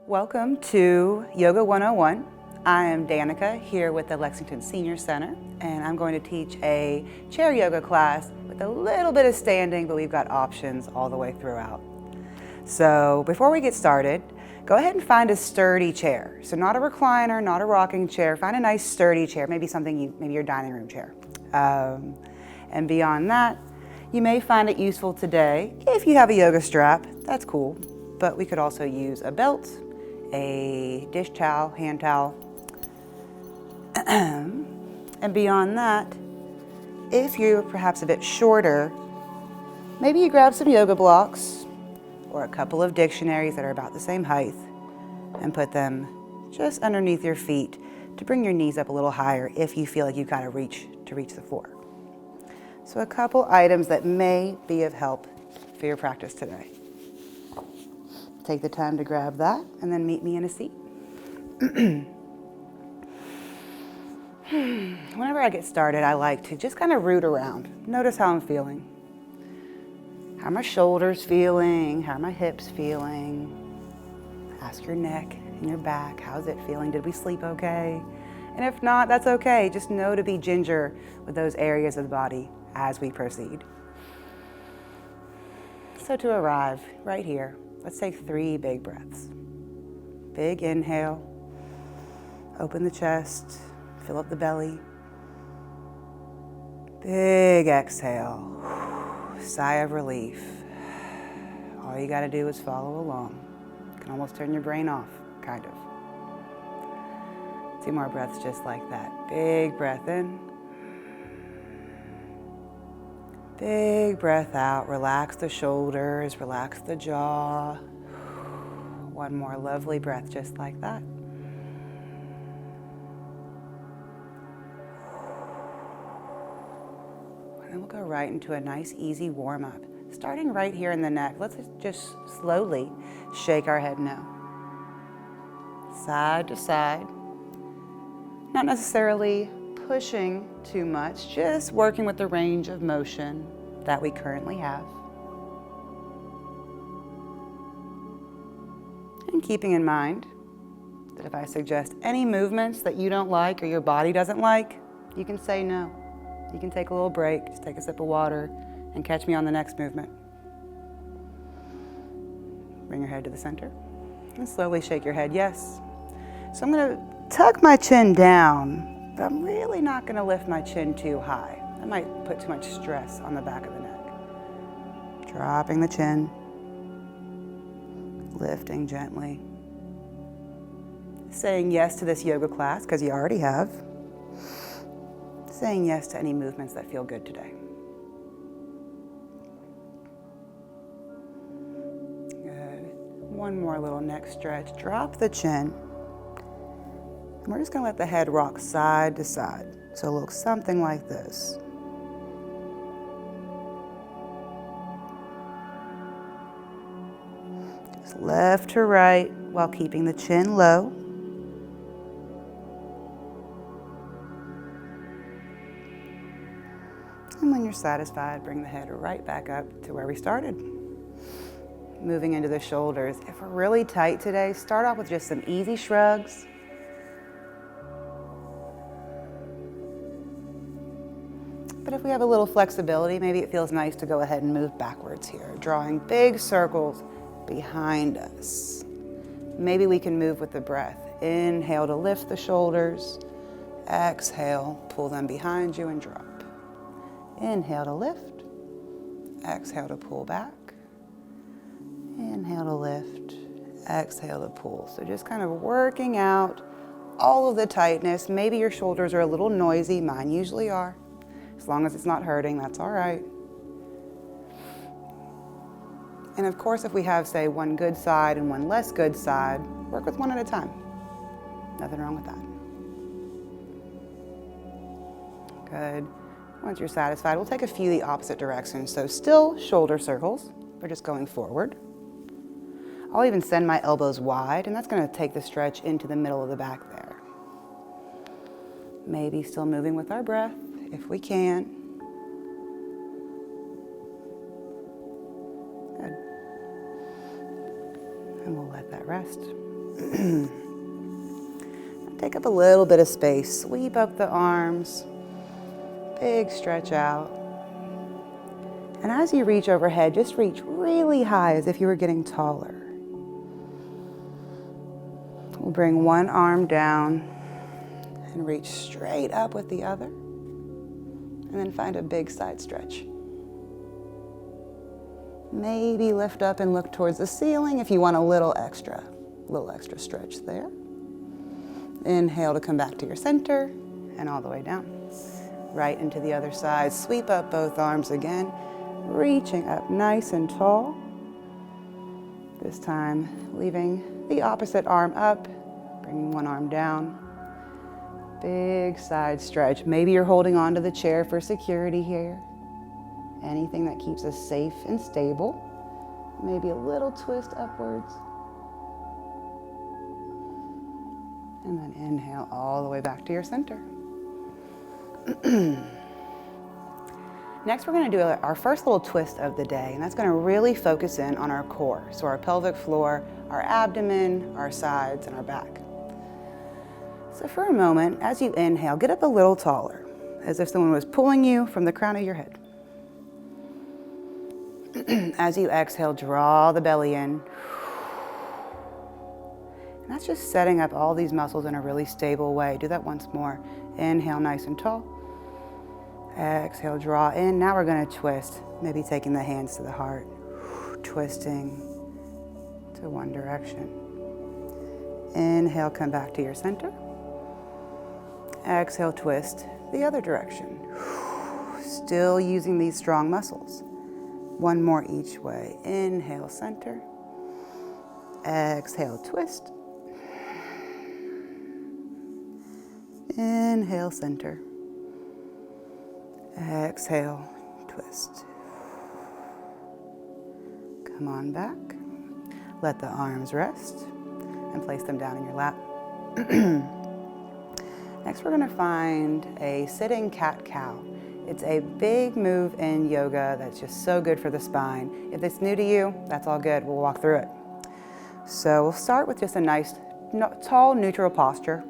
Welcome to Yoga 101. I am Danika here with the Lexington Senior Center, and I'm going to teach a chair yoga class with a little bit of standing, but we've got options all the way throughout. So before we get started, go ahead and find a sturdy chair. So not a recliner, not a rocking chair. Find a nice sturdy chair, maybe your dining room chair. And beyond that, you may find it useful today if you have a yoga strap. That's cool, but we could also use a belt, a dish towel, hand towel. And beyond that, if you're perhaps a bit shorter, maybe you grab some yoga blocks or a couple of dictionaries that are about the same height and put them just underneath your feet to bring your knees up a little higher if you feel like you've got to reach the floor. So a couple items that may be of help for your practice today. Take the time to grab that and then meet me in a seat. Whenever I get started, I like to just kind of root around. Notice how I'm feeling. How are my shoulders feeling? How are my hips feeling? Ask your neck and your back, how's it feeling? Did we sleep okay? And if not, that's okay. Just know to be ginger with those areas of the body as we proceed. So to arrive right here, let's take 3 big breaths. Big inhale, open the chest, fill up the belly. Big exhale, sigh of relief. All you gotta do is follow along. You can almost turn your brain off, kind of. 2 more breaths just like that. Big breath in. Big breath out, relax the shoulders, relax the jaw. 1 more lovely breath just like that. And then we'll go right into a nice easy warm up. Starting right here in the neck, let's just slowly shake our head no. Side to side. Not necessarily pushing too much, just working with the range of motion that we currently have. And keeping in mind that if I suggest any movements that you don't like or your body doesn't like, you can say no. You can take a little break, just take a sip of water, and catch me on the next movement. Bring your head to the center and slowly shake your head yes. So I'm going to tuck my chin down. But I'm really not going to lift my chin too high. That might put too much stress on the back of the neck. Dropping the chin, lifting gently. Saying yes to this yoga class, because you already have. Saying yes to any movements that feel good today. Good. 1 more little neck stretch. Drop the chin. And we're just going to let the head rock side to side. So it looks something like this. Just left to right while keeping the chin low. And when you're satisfied, bring the head right back up to where we started. Moving into the shoulders. If we're really tight today, start off with just some easy shrugs. But if we have a little flexibility, maybe it feels nice to go ahead and move backwards here, drawing big circles behind us. Maybe we can move with the breath. Inhale to lift the shoulders. Exhale, pull them behind you and drop. Inhale to lift. Exhale to pull back. Inhale to lift. Exhale to pull. So just kind of working out all of the tightness. Maybe your shoulders are a little noisy. Mine usually are. As long as it's not hurting, that's all right. And of course, if we have, say, 1 good side and 1 less good side, work with 1 at a time. Nothing wrong with that. Good. Once you're satisfied, we'll take a few the opposite direction. So still shoulder circles. We're just going forward. I'll even send my elbows wide, and that's going to take the stretch into the middle of the back there. Maybe still moving with our breath, if we can. Good. And we'll let that rest. Take up a little bit of space. Sweep up the arms. Big stretch out. And as you reach overhead, just reach really high as if you were getting taller. We'll bring one arm down and reach straight up with the other. And then find a big side stretch. Maybe lift up and look towards the ceiling if you want a little extra stretch there. Inhale to come back to your center and all the way down. Right into the other side. Sweep up both arms again, reaching up nice and tall. This time, leaving the opposite arm up, bringing one arm down. Big side stretch. Maybe you're holding onto the chair for security here. Anything that keeps us safe and stable. Maybe a little twist upwards. And then inhale all the way back to your center. Next, we're going to do our first little twist of the day, and that's going to really focus in on our core. So our pelvic floor, our abdomen, our sides, and our back. So for a moment, as you inhale, get up a little taller, as if someone was pulling you from the crown of your head. As you exhale, draw the belly in. And that's just setting up all these muscles in a really stable way. Do that once more. Inhale, nice and tall. Exhale, draw in. Now we're going to twist, maybe taking the hands to the heart, twisting to one direction. Inhale, come back to your center. Exhale, twist the other direction. Still using these strong muscles. One more each way. Inhale, center. Exhale, twist. Inhale, center. Exhale, twist. Come on back. Let the arms rest and place them down in your lap. Next, we're going to find a sitting cat-cow. It's a big move in yoga that's just so good for the spine. If it's new to you, that's all good. We'll walk through it. So we'll start with just a nice, tall, neutral posture.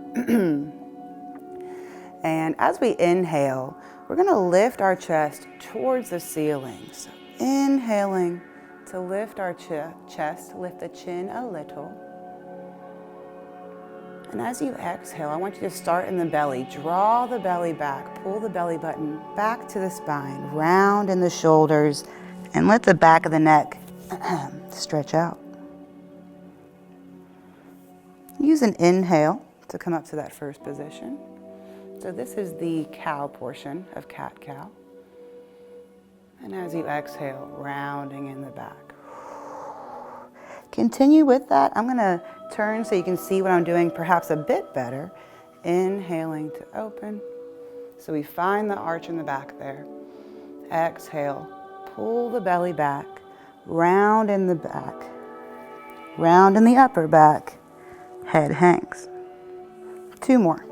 And as we inhale, we're going to lift our chest towards the ceiling. So inhaling to lift our chest, lift the chin a little. And as you exhale, I want you to start in the belly. Draw the belly back, pull the belly button back to the spine, round in the shoulders, and let the back of the neck stretch out. Use an inhale to come up to that first position. So this is the cow portion of cat-cow. And as you exhale, rounding in the back. Continue with that. I'm going to turn so you can see what I'm doing perhaps a bit better. Inhaling to open. So we find the arch in the back there. Exhale, pull the belly back, round in the back, round in the upper back, head hangs. 2 more.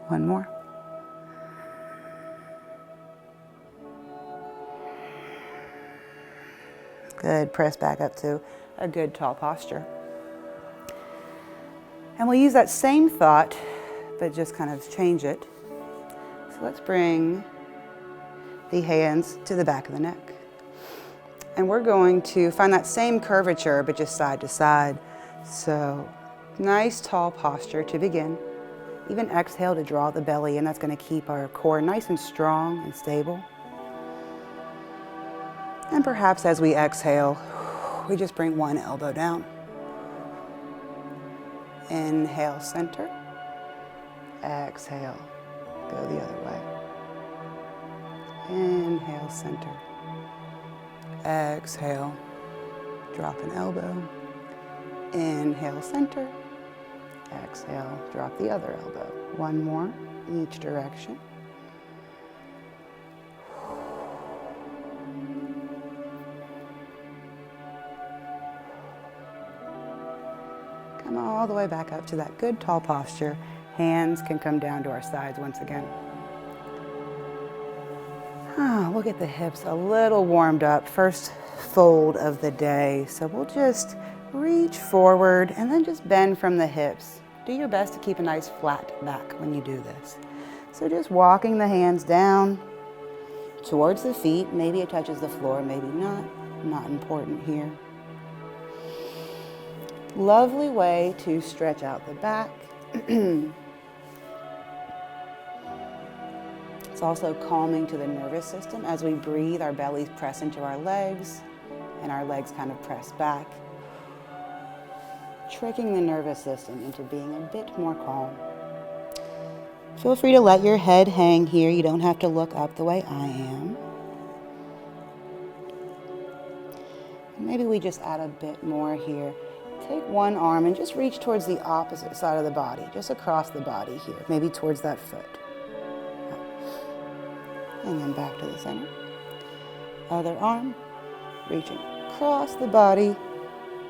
One more. Good, press back up to a good tall posture. And we'll use that same thought, but just kind of change it. So let's bring the hands to the back of the neck. And we're going to find that same curvature, but just side to side. So nice tall posture to begin. Even exhale to draw the belly in. That's going to keep our core nice and strong and stable. And perhaps as we exhale, we just bring one elbow down. Inhale, center. Exhale, go the other way. Inhale, center. Exhale, drop an elbow. Inhale, center. Exhale, drop the other elbow. One more, each direction. Come all the way back up to that good tall posture. Hands can come down to our sides once again. We'll get the hips a little warmed up. First fold of the day. So we'll just reach forward and then just bend from the hips. Do your best to keep a nice flat back when you do this. So just walking the hands down towards the feet. Maybe it touches the floor, maybe not. Not important here. Lovely way to stretch out the back. It's also calming to the nervous system. As we breathe, our bellies press into our legs and our legs kind of press back, tricking the nervous system into being a bit more calm. Feel free to let your head hang here. You don't have to look up the way I am. Maybe we just add a bit more here. Take one arm and just reach towards the opposite side of the body, just across the body here, maybe towards that foot. And then back to the center. Other arm, reaching across the body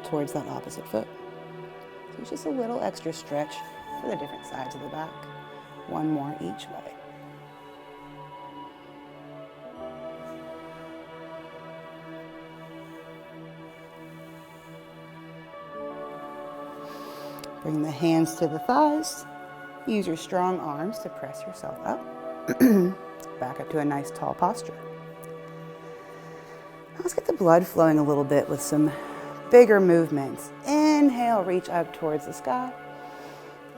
towards that opposite foot. So it's just a little extra stretch for the different sides of the back. One more each way. Bring the hands to the thighs. Use your strong arms to press yourself up. Back up to a nice tall posture. Now let's get the blood flowing a little bit with some bigger movements. Inhale, reach up towards the sky.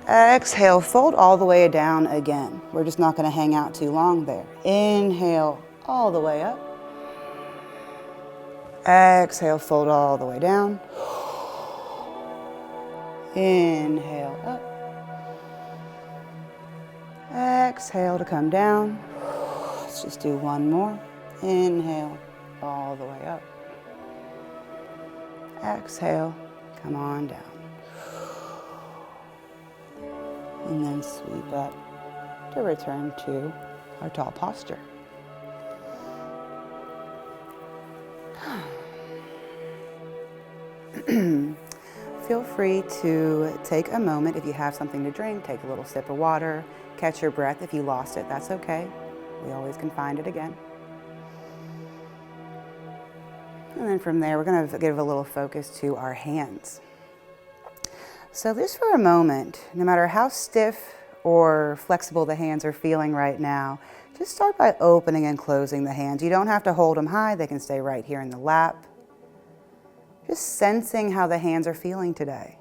Exhale, fold all the way down again. We're just not going to hang out too long there. Inhale, all the way up. Exhale, fold all the way down. Inhale, up. Exhale to come down. Let's just do one more. Inhale, all the way up. Exhale, come on down. And then sweep up to return to our tall posture. Feel free to take a moment. If you have something to drink, take a little sip of water. Catch your breath. If you lost it, that's okay. We always can find it again. And then from there, we're going to give a little focus to our hands. So just for a moment, no matter how stiff or flexible the hands are feeling right now, just start by opening and closing the hands. You don't have to hold them high. They can stay right here in the lap. Just sensing how the hands are feeling today.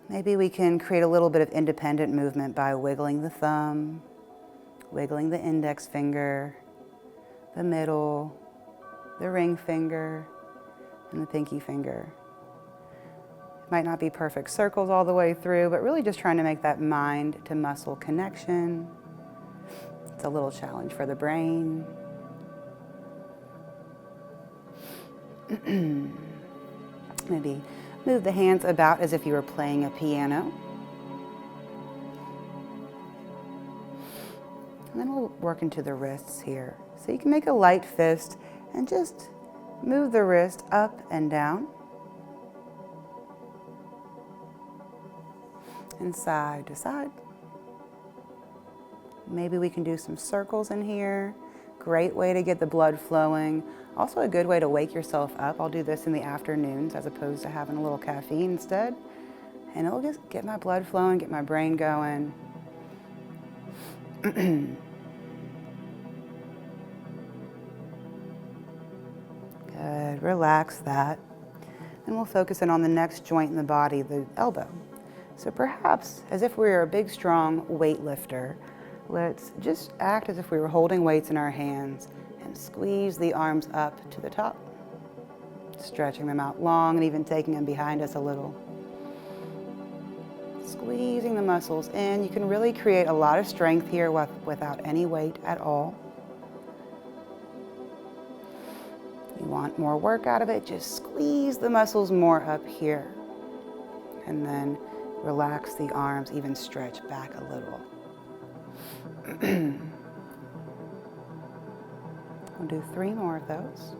Maybe we can create a little bit of independent movement by wiggling the thumb, wiggling the index finger, the middle, the ring finger, and the pinky finger. It might not be perfect circles all the way through, but really just trying to make that mind to muscle connection. It's a little challenge for the brain. Maybe move the hands about as if you were playing a piano. And then we'll work into the wrists here. So you can make a light fist and just move the wrist up and down. And side to side. Maybe we can do some circles in here. Great way to get the blood flowing. Also a good way to wake yourself up. I'll do this in the afternoons as opposed to having a little caffeine instead. And it'll just get my blood flowing, get my brain going. Good, relax that. And we'll focus in on the next joint in the body, the elbow. So perhaps, as if we were a big, strong weightlifter, let's just act as if we were holding weights in our hands and squeeze the arms up to the top, stretching them out long and even taking them behind us a little. Squeezing the muscles in. You can really create a lot of strength here without any weight at all. You want more work out of it, just squeeze the muscles more up here. And then relax the arms, even stretch back a little. We'll do 3 more of those.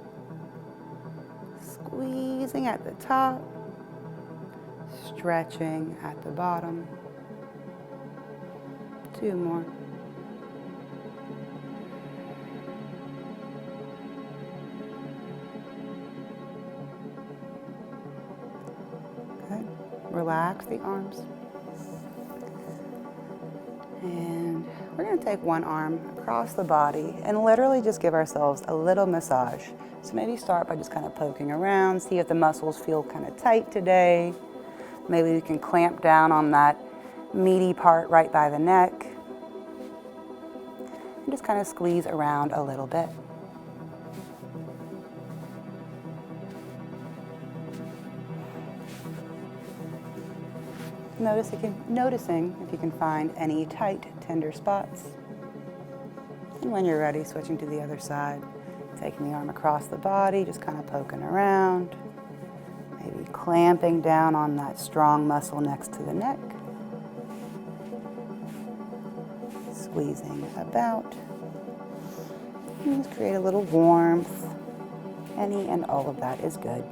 Squeezing at the top, stretching at the bottom. 2 more. Good. Relax the arms. And we're going to take one arm across the body and literally just give ourselves a little massage. So maybe start by just kind of poking around, see if the muscles feel kind of tight today. Maybe we can clamp down on that meaty part right by the neck. And just kind of squeeze around a little bit. Noticing if you can find any tight, tender spots. And when you're ready, switching to the other side. Taking the arm across the body, just kind of poking around. Maybe clamping down on that strong muscle next to the neck. Squeezing about. And just create a little warmth. Any and all of that is good.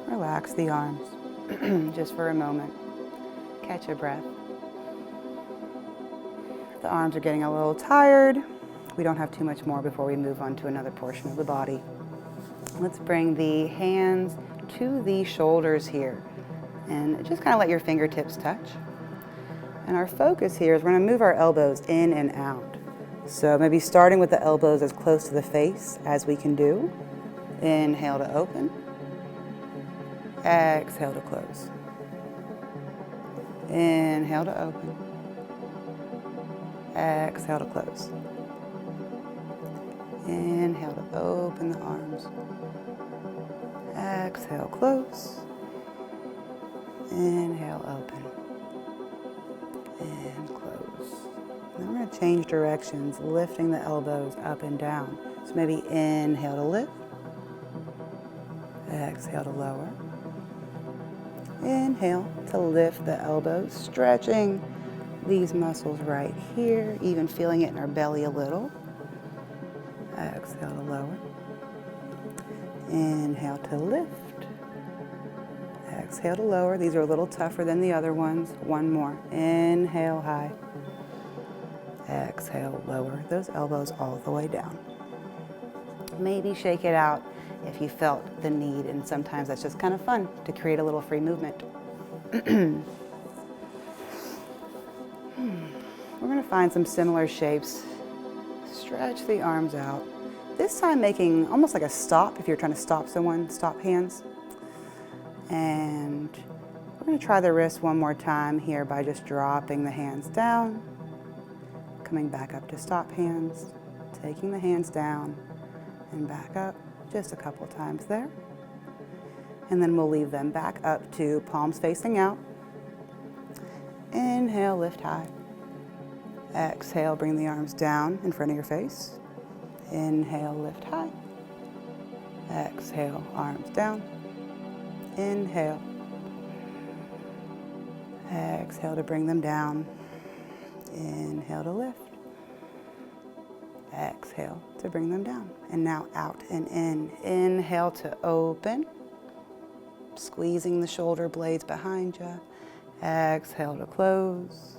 Relax the arms just for a moment. Catch a breath. The arms are getting a little tired. We don't have too much more before we move on to another portion of the body. Let's bring the hands to the shoulders here and just kind of let your fingertips touch. And our focus here is we're going to move our elbows in and out. So maybe starting with the elbows as close to the face as we can do. Inhale to open. Exhale to close. Inhale to open. Exhale to close. Inhale to open the arms. Exhale, close. Inhale, open. And close. Then we're going to change directions, lifting the elbows up and down. So maybe inhale to lift. Exhale to lower. Inhale to lift the elbows, stretching these muscles right here, even feeling it in our belly a little. Exhale to lower. Inhale to lift. Exhale to lower. These are a little tougher than the other ones. One more. Inhale high. Exhale, lower those elbows all the way down. Maybe shake it out if you felt the need, and sometimes that's just kind of fun to create a little free movement. We're going to find some similar shapes. Stretch the arms out. This time making almost like a stop if you're trying to stop someone, stop hands. And we're going to try the wrist one more time here by just dropping the hands down, coming back up to stop hands, taking the hands down and back up just a couple times there. And then we'll leave them back up to palms facing out. Inhale, lift high. Exhale, bring the arms down in front of your face. Inhale, lift high. Exhale, arms down. Inhale. Exhale to bring them down. Inhale to lift. Exhale to bring them down. And now out and in. Inhale to open. Squeezing the shoulder blades behind you. Exhale to close.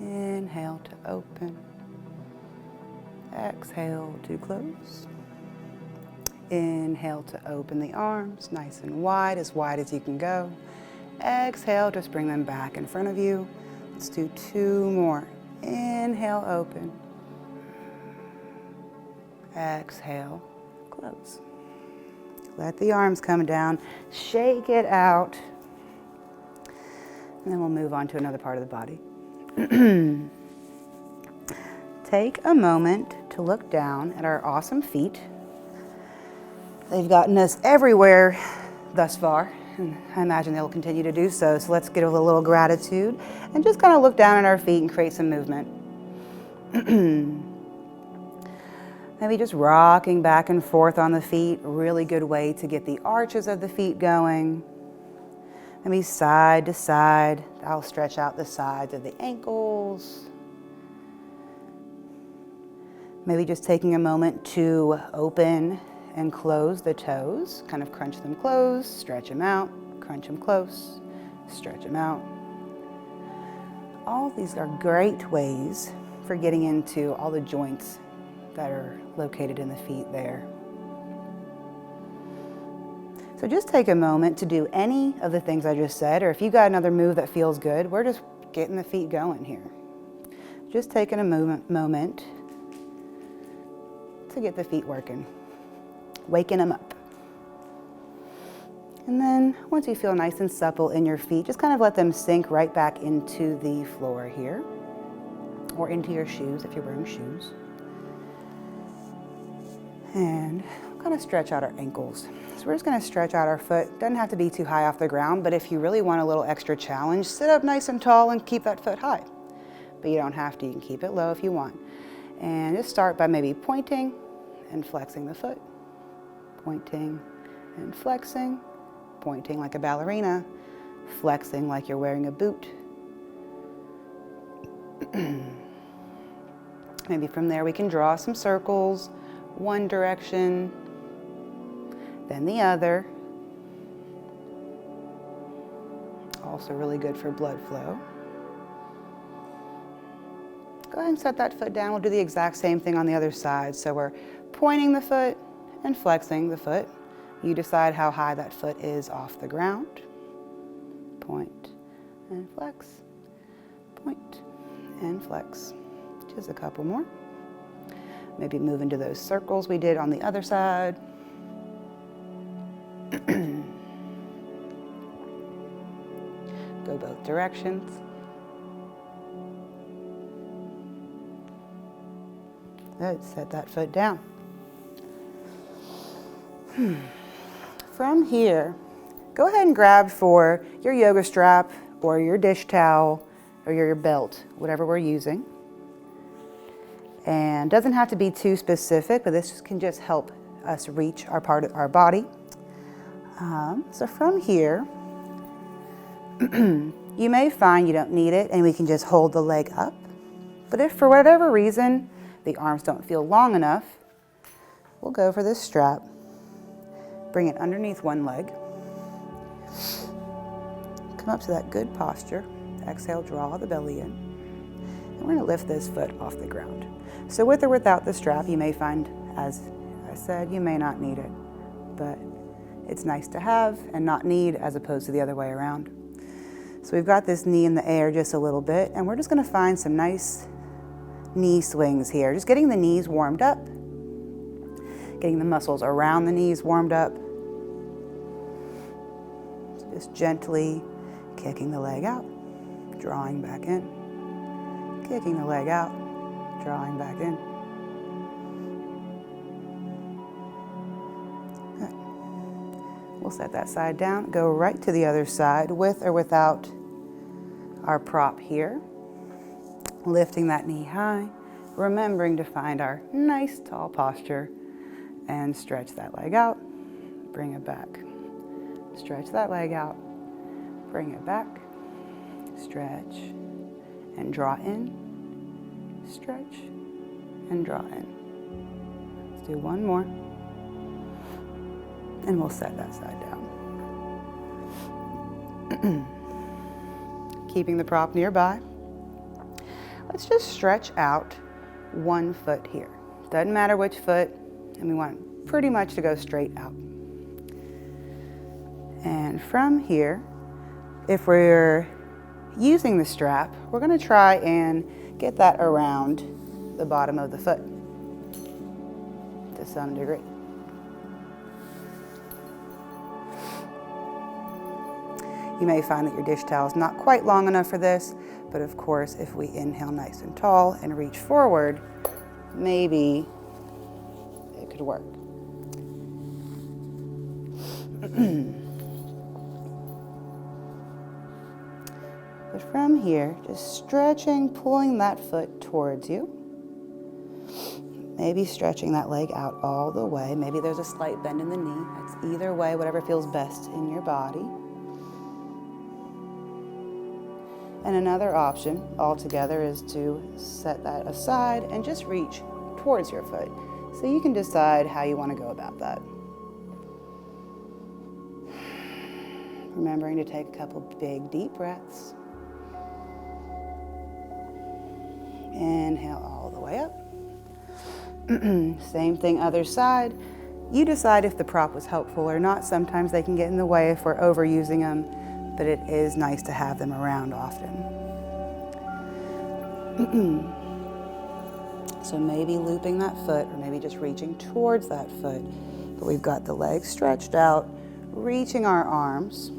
Inhale to open. Exhale to close. Inhale to open the arms, nice and wide as you can go. Exhale, just bring them back in front of you. Let's do 2 more. Inhale, open. Exhale, close. Let the arms come down, shake it out, and then we'll move on to another part of the body. Take a moment to look down at our awesome feet. They've gotten us everywhere thus far, and I imagine they'll continue to do so. So let's give a little gratitude and just kind of look down at our feet and create some movement. Maybe just rocking back and forth on the feet, a really good way to get the arches of the feet going. Maybe side to side. I'll stretch out the sides of the ankles. Maybe just taking a moment to open and close the toes, kind of crunch them closed, stretch them out, crunch them close, stretch them out. All these are great ways for getting into all the joints that are located in the feet there. So just take a moment to do any of the things I just said, or if you got another move that feels good, we're just getting the feet going here. Just taking a moment to get the feet working, waking them up. And then once you feel nice and supple in your feet, just kind of let them sink right back into the floor here, or into your shoes if you're wearing shoes. And kind of stretch out our ankles. So we're just going to stretch out our foot. Doesn't have to be too high off the ground, but if you really want a little extra challenge, sit up nice and tall and keep that foot high. But you don't have to. You can keep it low if you want. And just start by maybe pointing and flexing the foot. Pointing and flexing. Pointing like a ballerina. Flexing like you're wearing a boot. Maybe from there we can draw some circles. One direction, then the other. Also really good for blood flow. Go ahead and set that foot down. We'll do the exact same thing on the other side. So we're pointing the foot and flexing the foot. You decide how high that foot is off the ground. Point and flex. Point and flex. Just a couple more. Maybe move into those circles we did on the other side. Go both directions. Good, set that foot down. From here, go ahead and grab for your yoga strap or your dish towel or your belt, whatever we're using. And doesn't have to be too specific, but this can just help us reach our part of our body. So from here, you may find you don't need it and we can just hold the leg up. But if for whatever reason the arms don't feel long enough, we'll go for this strap. Bring it underneath one leg. Come up to that good posture. Exhale, draw the belly in. And we're going to lift this foot off the ground. So with or without the strap, you may find, as I said, you may not need it. But it's nice to have and not need as opposed to the other way around. So we've got this knee in the air just a little bit, and we're just going to find some nice knee swings here. Just getting the knees warmed up. Getting the muscles around the knees warmed up. Just gently kicking the leg out, drawing back in. Kicking the leg out, drawing back in. Good. We'll set that side down, go right to the other side with or without our prop here. Lifting that knee high, remembering to find our nice tall posture and stretch that leg out, bring it back. Stretch that leg out, bring it back, stretch and draw in, stretch and draw in. Let's do one more, and we'll set that side down. Keeping the prop nearby. Let's just stretch out one foot here. Doesn't matter which foot, and we want pretty much to go straight out. And from here, if we're using the strap, we're going to try and get that around the bottom of the foot to some degree. You may find that your dish towel is not quite long enough for this, but of course, if we inhale nice and tall and reach forward, maybe it could work. But from here, just stretching, pulling that foot towards you. Maybe stretching that leg out all the way. Maybe there's a slight bend in the knee. That's either way, whatever feels best in your body. And another option altogether is to set that aside and just reach towards your foot. So you can decide how you want to go about that. Remembering to take a couple big deep breaths. Inhale all the way up. Same thing, other side. You decide if the prop was helpful or not. Sometimes they can get in the way if we're overusing them, but it is nice to have them around often. So maybe looping that foot, or maybe just reaching towards that foot, but we've got the legs stretched out, reaching our arms,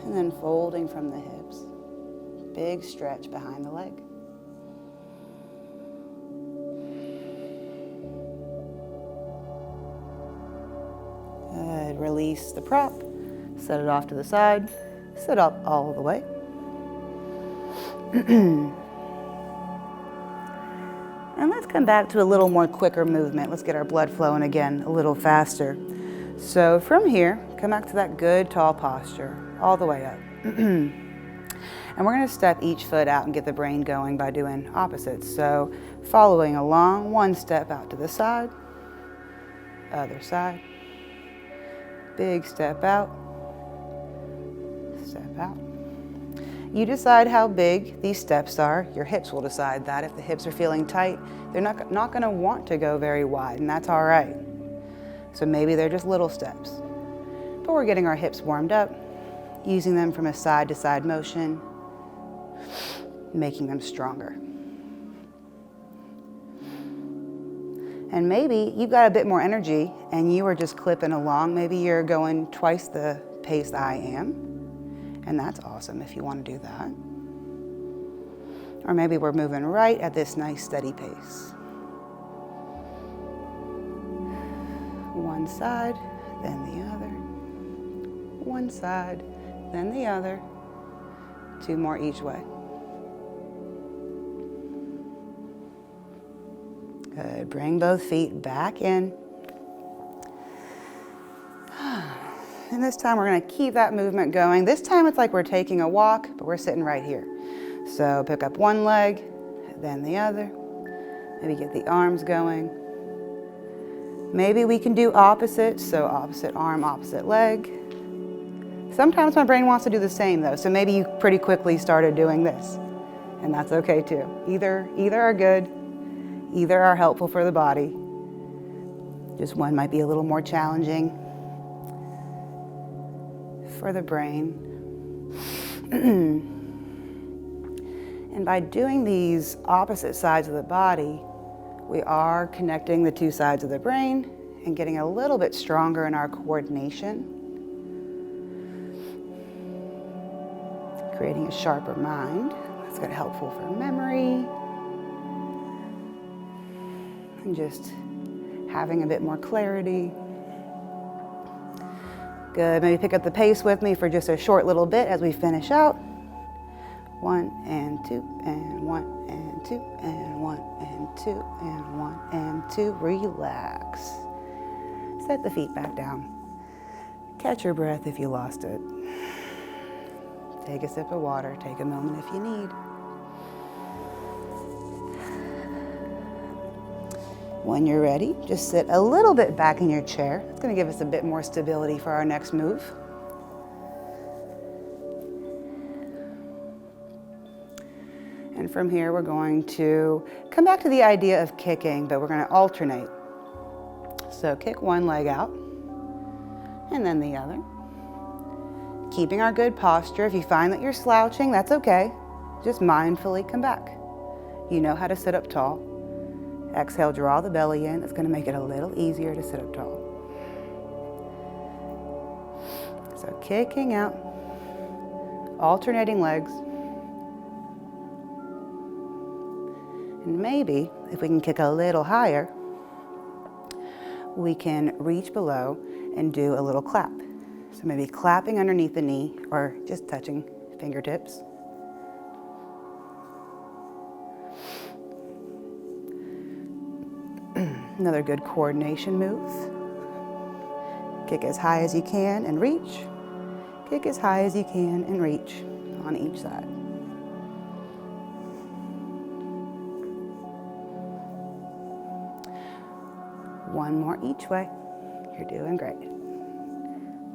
and then folding from the hips. Big stretch behind the leg. Good. Release the prop, set it off to the side, sit up all the way. And let's come back to a little more quicker movement. Let's get our blood flowing again a little faster. So from here, come back to that good tall posture, all the way up. And we're going to step each foot out and get the brain going by doing opposites. So following along, one step out to the side, other side, big step out, step out. You decide how big these steps are. Your hips will decide that. If the hips are feeling tight, they're not going to want to go very wide, and that's all right. So maybe they're just little steps. But we're getting our hips warmed up, using them from a side-to-side motion, making them stronger. And maybe you've got a bit more energy and you are just clipping along. Maybe you're going twice the pace I am. And that's awesome if you want to do that. Or maybe we're moving right at this nice steady pace. One side, then the other. One side, then the other. Two more each way. Good. Bring both feet back in. And this time we're going to keep that movement going. This time it's like we're taking a walk, but we're sitting right here. So pick up one leg, then the other. Maybe get the arms going. Maybe we can do opposites, so opposite arm, opposite leg. Sometimes my brain wants to do the same though, so maybe you pretty quickly started doing this, and that's okay too. Either are good, either are helpful for the body. Just one might be a little more challenging for the brain. And by doing these opposite sides of the body, we are connecting the two sides of the brain and getting a little bit stronger in our coordination, creating a sharper mind. That's going to be helpful for memory and just having a bit more clarity. Good. Maybe pick up the pace with me for just a short little bit as we finish out. 1 and 2 and 1 and 2 and 1 and 2 and 1 and 2. Relax. Set the feet back down. Catch your breath if you lost it. Take a sip of water. Take a moment if you need. When you're ready, just sit a little bit back in your chair. It's going to give us a bit more stability for our next move. And from here, we're going to come back to the idea of kicking, but we're going to alternate. So kick one leg out, and then the other. Keeping our good posture. If you find that you're slouching, that's okay. Just mindfully come back. You know how to sit up tall. Exhale, draw the belly in. It's going to make it a little easier to sit up tall. So kicking out, alternating legs. And maybe, if we can kick a little higher, we can reach below and do a little clap. So maybe clapping underneath the knee or just touching fingertips. Another good coordination move. Kick as high as you can and reach. Kick as high as you can and reach on each side. One more each way. You're doing great.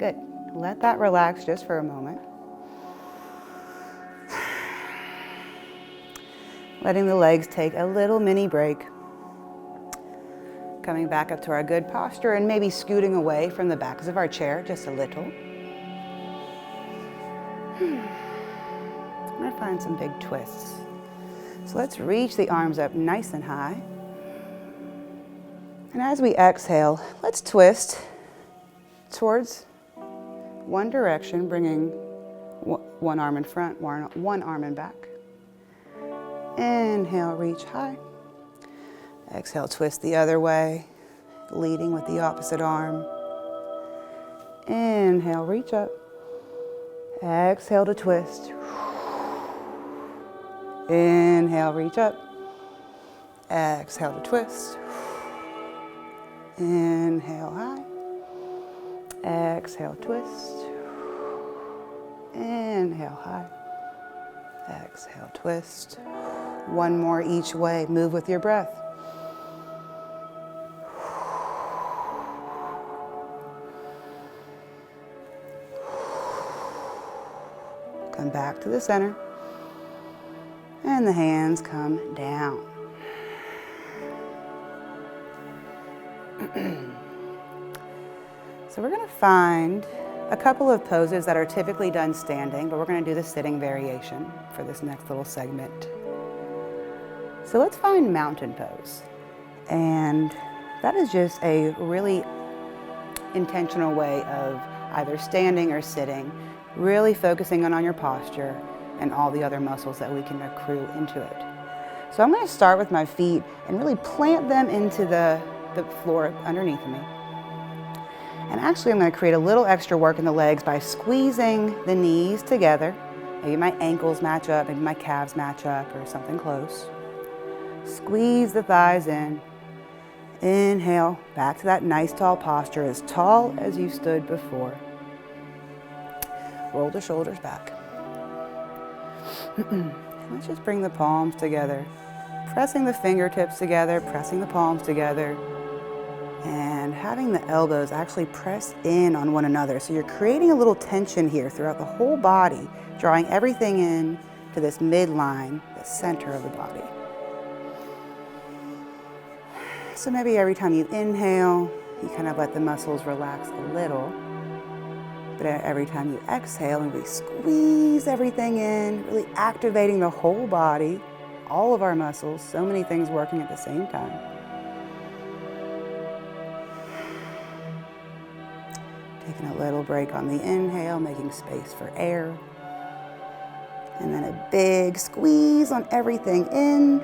Good. Let that relax just for a moment. Letting the legs take a little mini break. Coming back up to our good posture and maybe scooting away from the backs of our chair just a little. I'm going to find some big twists. So let's reach the arms up nice and high. And as we exhale, let's twist towards one direction, bringing one arm in front, one arm in back. Inhale, reach high. Exhale, twist the other way, leading with the opposite arm. Inhale, reach up. Exhale to twist. Inhale, reach up. Exhale to twist. Inhale, high. Exhale, twist. Inhale, high. Exhale, twist. One more each way. Move with your breath. Come back to the center. And the hands come down. So we're going to find a couple of poses that are typically done standing, but we're going to do the sitting variation for this next little segment. So let's find mountain pose. And that is just a really intentional way of either standing or sitting, really focusing on your posture and all the other muscles that we can accrue into it. So I'm going to start with my feet and really plant them into the floor underneath me. And actually I'm going to create a little extra work in the legs by squeezing the knees together. Maybe my ankles match up, maybe my calves match up or something close. Squeeze the thighs in. Inhale, back to that nice tall posture, as tall as you stood before. Roll the shoulders back. Let's just bring the palms together. Pressing the fingertips together, pressing the palms together, and having the elbows actually press in on one another. So you're creating a little tension here throughout the whole body, drawing everything in to this midline, the center of the body. So maybe every time you inhale, you kind of let the muscles relax a little. But every time you exhale, maybe squeeze everything in, really activating the whole body, all of our muscles, so many things working at the same time. Taking a little break on the inhale, making space for air. And then a big squeeze on everything in.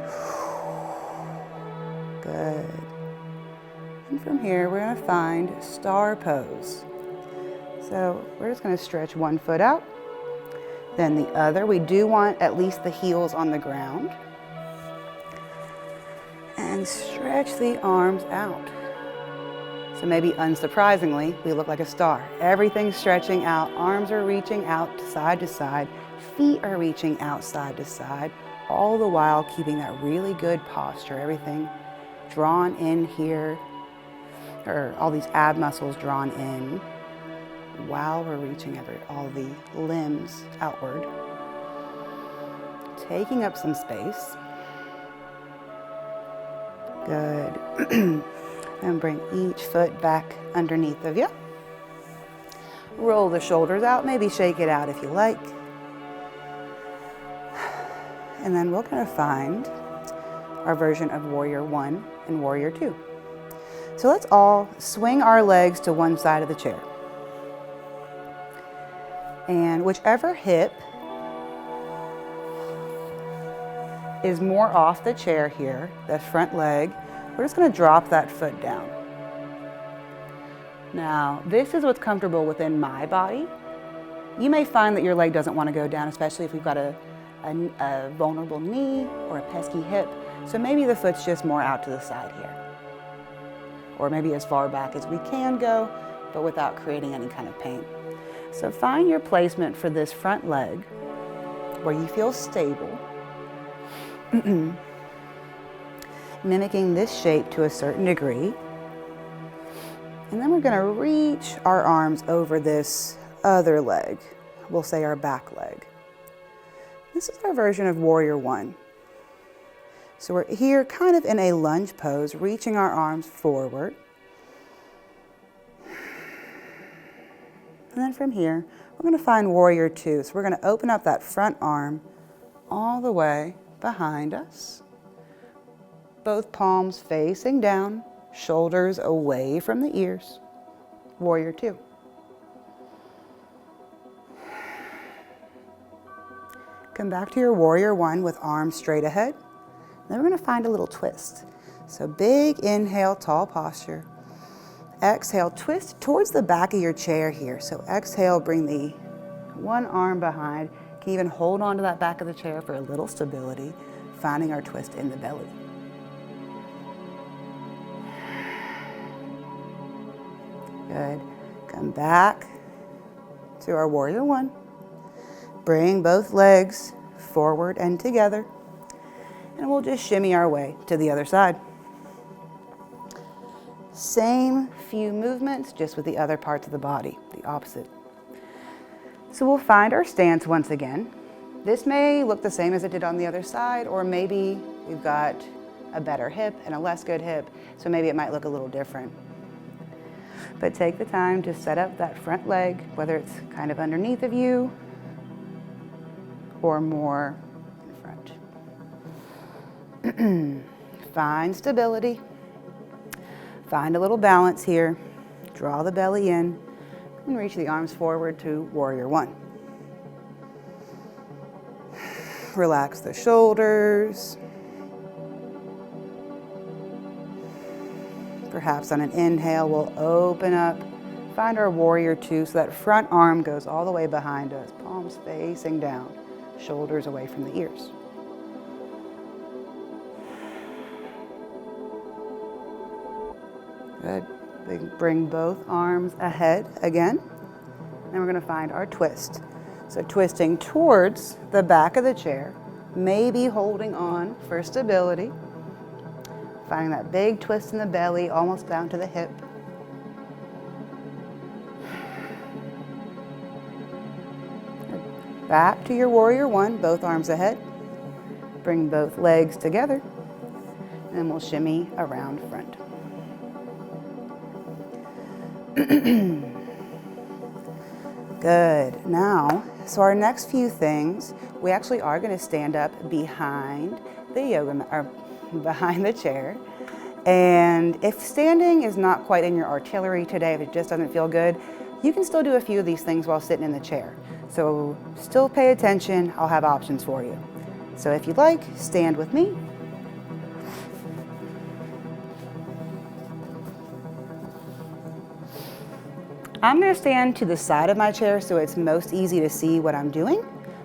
Good. And from here, we're going to find star pose. So we're just going to stretch one foot out, then the other. We do want at least the heels on the ground. And stretch the arms out. So maybe unsurprisingly, we look like a star. Everything's stretching out, arms are reaching out to side, feet are reaching out side to side, all the while keeping that really good posture, everything drawn in here, or all these ab muscles drawn in, while we're reaching all the limbs outward. Taking up some space. Good. And bring each foot back underneath of you. Roll the shoulders out, maybe shake it out if you like. And then we're going to find our version of Warrior 1 and Warrior 2. So let's all swing our legs to one side of the chair. And whichever hip is more off the chair here, the front leg, we're just going to drop that foot down. Now, this is what's comfortable within my body. You may find that your leg doesn't want to go down, especially if we've got a vulnerable knee or a pesky hip. So maybe the foot's just more out to the side here. Or maybe as far back as we can go, but without creating any kind of pain. So find your placement for this front leg where you feel stable. Mimicking this shape to a certain degree. And then we're going to reach our arms over this other leg. We'll say our back leg. This is our version of Warrior One. So we're here kind of in a lunge pose, reaching our arms forward. And then from here, we're going to find Warrior Two. So we're going to open up that front arm all the way behind us. Both palms facing down, shoulders away from the ears. Warrior Two. Come back to your Warrior One with arms straight ahead. Then we're going to find a little twist. So big inhale, tall posture. Exhale, twist towards the back of your chair here. So exhale, bring the one arm behind. You can even hold on to that back of the chair for a little stability, finding our twist in the belly. Good. Come back to our Warrior One. Bring both legs forward and together. And we'll just shimmy our way to the other side. Same few movements, just with the other parts of the body, the opposite. So we'll find our stance once again. This may look the same as it did on the other side, or maybe we've got a better hip and a less good hip, so maybe it might look a little different. But take the time to set up that front leg, whether it's kind of underneath of you or more in front. Find stability. Find a little balance here. Draw the belly in and reach the arms forward to Warrior One. Relax the shoulders. Perhaps on an inhale, we'll open up. Find our Warrior Two so that front arm goes all the way behind us, palms facing down, shoulders away from the ears. Good. Bring both arms ahead again. And we're going to find our twist. So twisting towards the back of the chair, maybe holding on for stability. Finding that big twist in the belly, almost down to the hip. Back to your Warrior One, both arms ahead. Bring both legs together. And then we'll shimmy around front. Good. Now, so our next few things, we actually are going to stand up behind the yoga mat, or behind the chair. And if standing is not quite in your artillery today, if it just doesn't feel good, you can still do a few of these things while sitting in the chair. So still pay attention. I'll have options for you. So if you'd like, stand with me. I'm going to stand to the side of my chair so it's most easy to see what I'm doing.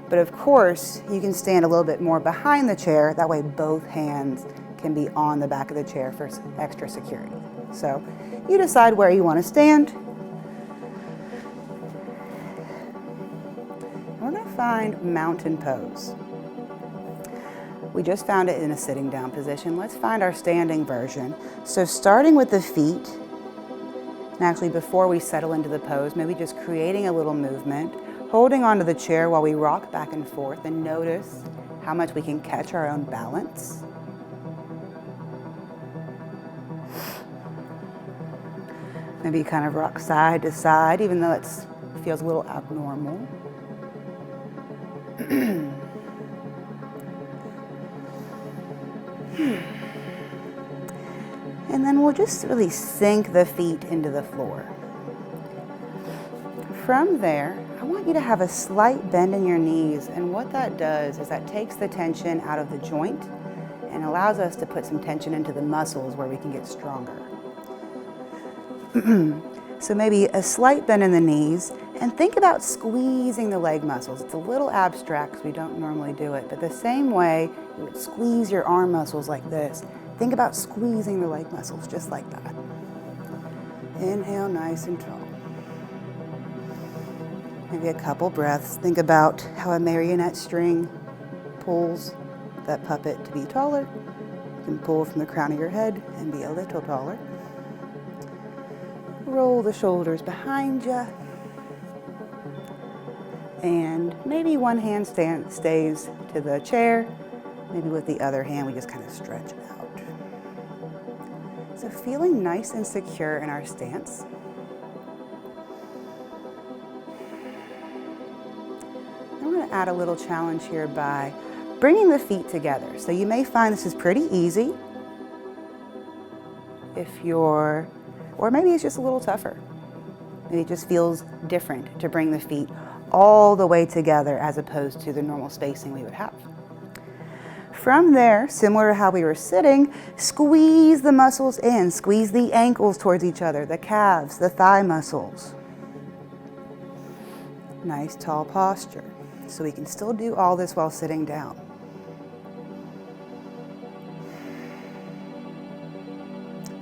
But of course, you can stand a little bit more behind the chair. That way both hands can be on the back of the chair for extra security. So you decide where you want to stand. We're going to find mountain pose. We just found it in a sitting down position. Let's find our standing version. So starting with the feet, and actually before we settle into the pose, maybe just creating a little movement, holding onto the chair while we rock back and forth, and notice how much we can catch our own balance. Maybe kind of rock side to side, even though it feels a little abnormal. And then we'll just really sink the feet into the floor. From there, I want you to have a slight bend in your knees, and what that does is that takes the tension out of the joint and allows us to put some tension into the muscles where we can get stronger. So maybe a slight bend in the knees, and think about squeezing the leg muscles. It's a little abstract because we don't normally do it, but the same way you would squeeze your arm muscles like this, think about squeezing the leg muscles just like that. Inhale nice and tall. Maybe a couple breaths. Think about how a marionette string pulls that puppet to be taller. You can pull from the crown of your head and be a little taller. Roll the shoulders behind you. And maybe one hand stays to the chair. Maybe with the other hand, we just kind of stretch out. So feeling nice and secure in our stance. And we're going to add a little challenge here by bringing the feet together. So you may find this is pretty easy or maybe it's just a little tougher. Maybe it just feels different to bring the feet all the way together as opposed to the normal spacing we would have. From there, similar to how we were sitting, squeeze the muscles in, squeeze the ankles towards each other, the calves, the thigh muscles. Nice tall posture. So we can still do all this while sitting down.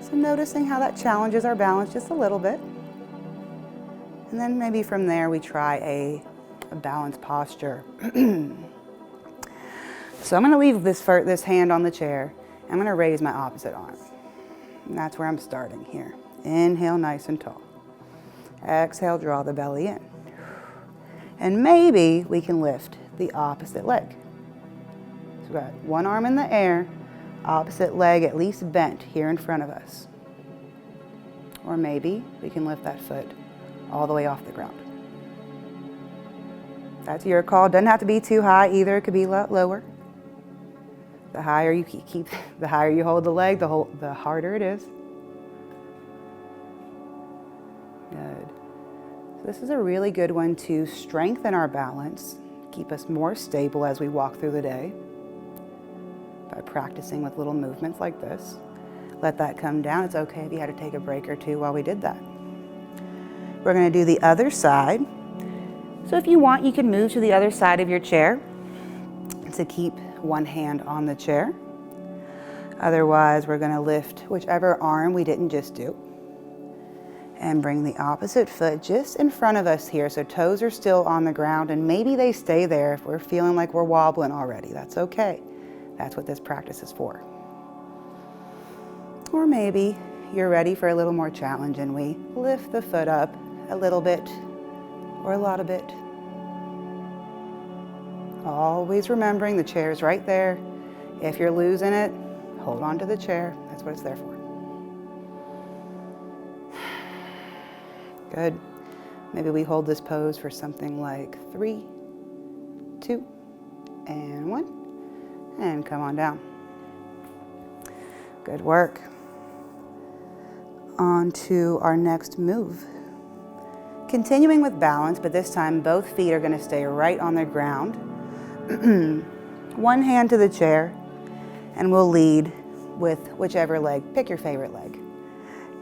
So noticing how that challenges our balance just a little bit. And then maybe from there we try a balanced posture. So I'm going to leave this hand on the chair. I'm going to raise my opposite arm. And that's where I'm starting here. Inhale nice and tall. Exhale, draw the belly in. And maybe we can lift the opposite leg. So we've got one arm in the air, opposite leg at least bent here in front of us. Or maybe we can lift that foot all the way off the ground. That's your call. Doesn't have to be too high either. It could be a lot lower. The higher you the higher you hold the leg, the harder it is. Good. So this is a really good one to strengthen our balance, keep us more stable as we walk through the day by practicing with little movements like this. Let that come down. It's okay if you had to take a break or two while we did that. We're going to do the other side. So if you want, you can move to the other side of your chair to keep one hand on the chair. Otherwise, we're going to lift whichever arm we didn't just do and bring the opposite foot just in front of us here. So toes are still on the ground and maybe they stay there if we're feeling like we're wobbling already. That's okay. That's what this practice is for. Or maybe you're ready for a little more challenge and we lift the foot up a little bit or a lot of it. Always remembering the chair's right there. If you're losing it, hold on to the chair. That's what it's there for. Good. Maybe we hold this pose for something like 3, 2, and 1. And come on down. Good work. On to our next move. Continuing with balance, but this time both feet are going to stay right on the ground. One hand to the chair, and we'll lead with whichever leg. Pick your favorite leg.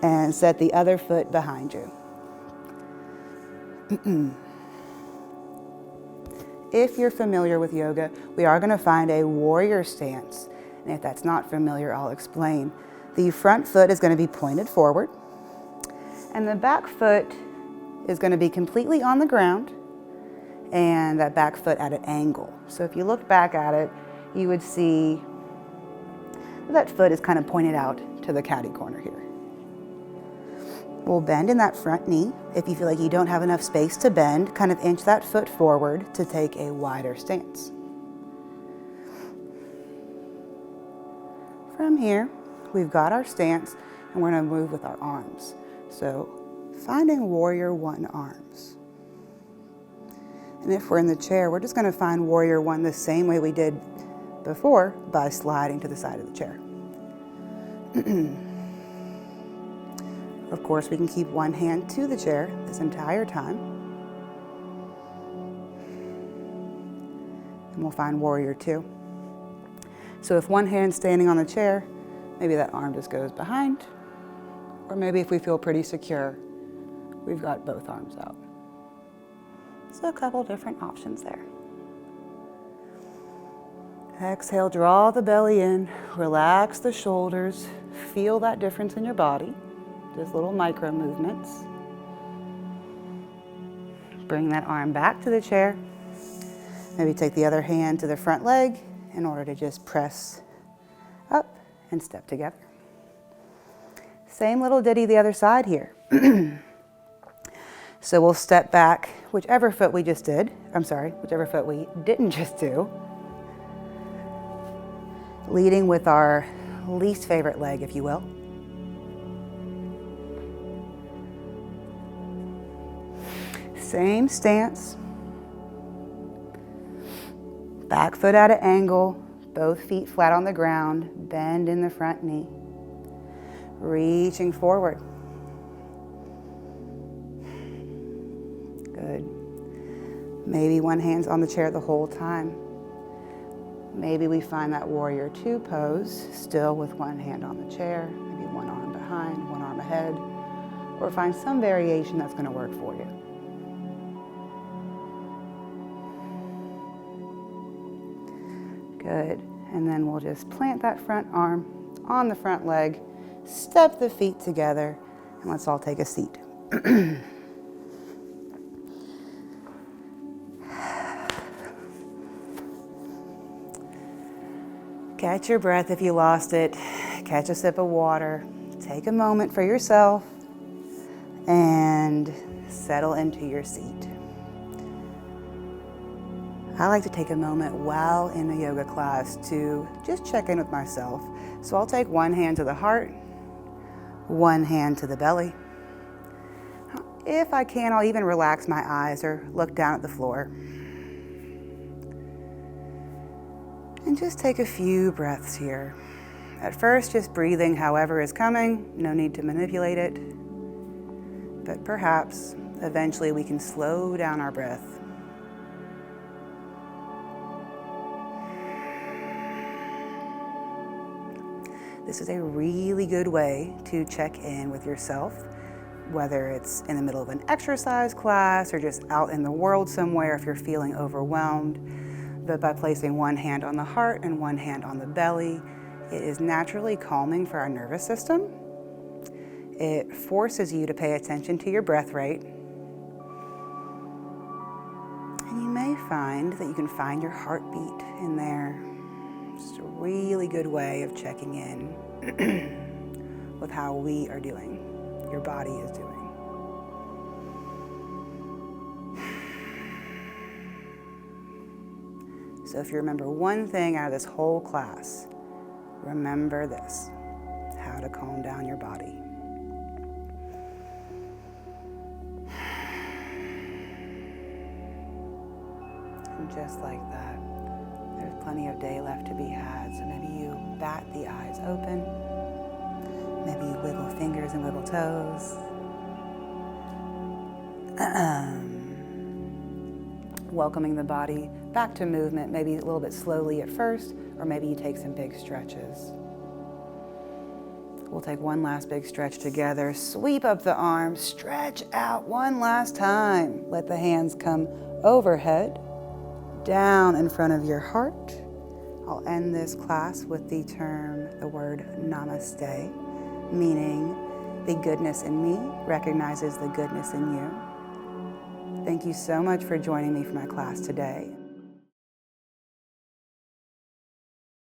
And set the other foot behind you. If you're familiar with yoga, we are going to find a warrior stance. And if that's not familiar, I'll explain. The front foot is going to be pointed forward, and the back foot is going to be completely on the ground, and that back foot at an angle. So if you look back at it, you would see that foot is kind of pointed out to the catty corner here. We'll bend in that front knee. If you feel like you don't have enough space to bend, kind of inch that foot forward to take a wider stance. From here, we've got our stance, and we're going to move with our arms. So finding warrior 1 arms. And if we're in the chair, we're just going to find warrior 1 the same way we did before by sliding to the side of the chair. Of course, we can keep one hand to the chair this entire time. And we'll find warrior 2. So if one hand's standing on the chair, maybe that arm just goes behind. Or maybe if we feel pretty secure, we've got both arms out. So a couple different options there. Exhale, draw the belly in, relax the shoulders, feel that difference in your body, just little micro movements. Bring that arm back to the chair. Maybe take the other hand to the front leg in order to just press up and step together. Same little ditty the other side here. So we'll step back, whichever foot we didn't just do. Leading with our least favorite leg, if you will. Same stance. Back foot at an angle, both feet flat on the ground, bend in the front knee. Reaching forward. Good. Maybe one hand's on the chair the whole time. Maybe we find that warrior two pose, still with one hand on the chair, maybe one arm behind, one arm ahead, or find some variation that's going to work for you. Good. And then we'll just plant that front arm on the front leg, step the feet together, and let's all take a seat. Catch your breath if you lost it. Catch a sip of water. Take a moment for yourself and settle into your seat. I like to take a moment while in the yoga class to just check in with myself. So I'll take one hand to the heart, one hand to the belly. If I can, I'll even relax my eyes or look down at the floor. And just take a few breaths here. At first, just breathing however is coming, no need to manipulate it. But perhaps, eventually we can slow down our breath. This is a really good way to check in with yourself, whether it's in the middle of an exercise class or just out in the world somewhere if you're feeling overwhelmed. But by placing one hand on the heart and one hand on the belly, it is naturally calming for our nervous system. It forces you to pay attention to your breath rate. And you may find that you can find your heartbeat in there. Just a really good way of checking in with how we are doing, your body is doing. So if you remember one thing out of this whole class, remember this: how to calm down your body. And just like that, there's plenty of day left to be had. So maybe you bat the eyes open. Maybe you wiggle fingers and wiggle toes. Welcoming the body back to movement, maybe a little bit slowly at first, or maybe you take some big stretches. We'll take one last big stretch together. Sweep up the arms, stretch out one last time. Let the hands come overhead, down in front of your heart. I'll end this class with the word namaste, meaning the goodness in me recognizes the goodness in you. Thank you so much for joining me for my class today.